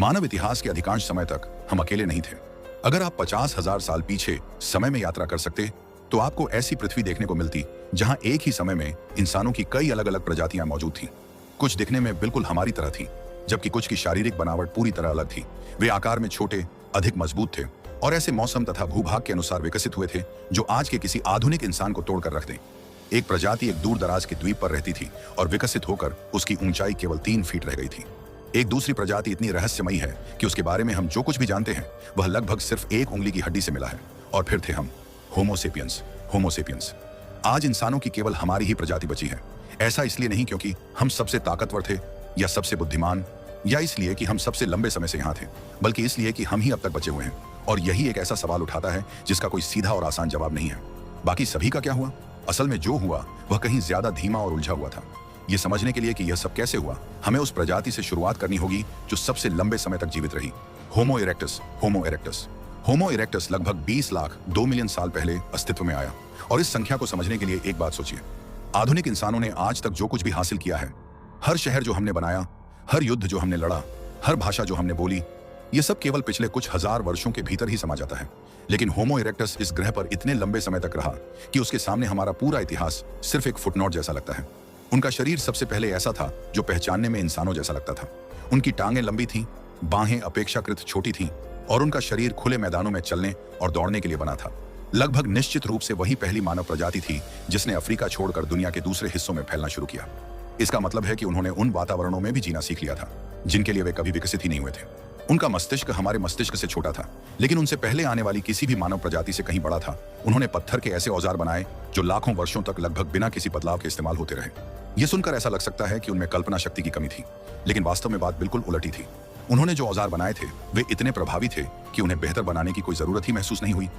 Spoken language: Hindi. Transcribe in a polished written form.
मानव इतिहास के अधिकांश समय तक हम अकेले नहीं थे। अगर आप 50,000 साल पीछे समय में यात्रा कर सकते तो आपको ऐसी पृथ्वी देखने को मिलती जहां एक ही समय में इंसानों की कई अलग अलग प्रजातियां मौजूद थीं। कुछ दिखने में बिल्कुल हमारी तरह थी, जबकि कुछ की शारीरिक बनावट पूरी तरह अलग थी। वे आकार में छोटे, अधिक मजबूत थे और ऐसे मौसम तथा भूभाग के अनुसार विकसित हुए थे जो आज के किसी आधुनिक इंसान को तोड़कर रख दें। एक प्रजाति एक दूर दराज के द्वीप पर रहती थी और विकसित होकर उसकी ऊंचाई केवल 3 फीट रह गई थी। एक दूसरी प्रजाति इतनी रहस्यमयी है कि उसके बारे में हम जो कुछ भी जानते हैं वह लगभग सिर्फ एक उंगली की हड्डी से मिला है। और फिर थे हम, होमो सेपियंस। होमो सेपियंस आज इंसानों की केवल हमारी ही प्रजाति बची है। ऐसा इसलिए नहीं क्योंकि हम सबसे ताकतवर थे या सबसे बुद्धिमान या इसलिए कि हम सबसे लंबे समय से यहाँ थे, बल्कि इसलिए कि हम ही अब तक बचे हुए हैं। और यही एक ऐसा सवाल उठाता है जिसका कोई सीधा और आसान जवाब नहीं है। बाकी सभी का क्या हुआ? असल में जो हुआ वह कहीं ज्यादा धीमा और उलझा हुआ था। ये समझने के लिए कि यह सब कैसे हुआ, हमें उस प्रजाति से शुरुआत करनी होगी जो सबसे लंबे समय तक जीवित रही, होमो इरेक्टस। होमो इरेक्टस होमो इरेक्टस लगभग 20 लाख 2 मिलियन साल पहले अस्तित्व में आया। और इस संख्या को समझने के लिए एक बात सोचिए, आधुनिक इंसानों ने आज तक जो कुछ भी हासिल किया है, हर शहर जो हमने बनाया, हर युद्ध जो हमने लड़ा, हर भाषा जो हमने बोली, ये सब केवल पिछले कुछ हजार वर्षों के भीतर ही समा जाता है। लेकिन होमो इरेक्टस इस ग्रह पर इतने लंबे समय तक रहा कि उसके सामने हमारा पूरा इतिहास सिर्फ एक फुटनोट जैसा लगता है। उनका शरीर सबसे पहले ऐसा था जो पहचानने में इंसानों जैसा लगता था। उनकी टांगें लंबी थीं, बाहें अपेक्षाकृत छोटी थीं और उनका शरीर खुले मैदानों में चलने और दौड़ने के लिए बना था। लगभग निश्चित रूप से वही पहली मानव प्रजाति थी जिसने अफ्रीका छोड़कर दुनिया के दूसरे हिस्सों में फैलना शुरू किया। इसका मतलब है कि उन्होंने उन वातावरणों में भी जीना सीख लिया था जिनके लिए वे कभी विकसित ही नहीं हुए थे। उनका मस्तिष्क हमारे मस्तिष्क से छोटा था, लेकिन उनसे पहले आने वाली किसी भी मानव प्रजाति से कहीं बड़ा था। उन्होंने पत्थर के ऐसे औजार बनाए जो लाखों वर्षों तक लगभग बिना किसी बदलाव के इस्तेमाल होते रहे। यह सुनकर ऐसा लग सकता है कि उनमें कल्पना शक्ति की कमी थी, लेकिन वास्तव में बात बिल्कुल उलटी थी। उन्होंने जो औजार बनाए थे वे इतने प्रभावी थे कि उन्हें बेहतर बनाने की कोई जरूरत ही महसूस नहीं हुई।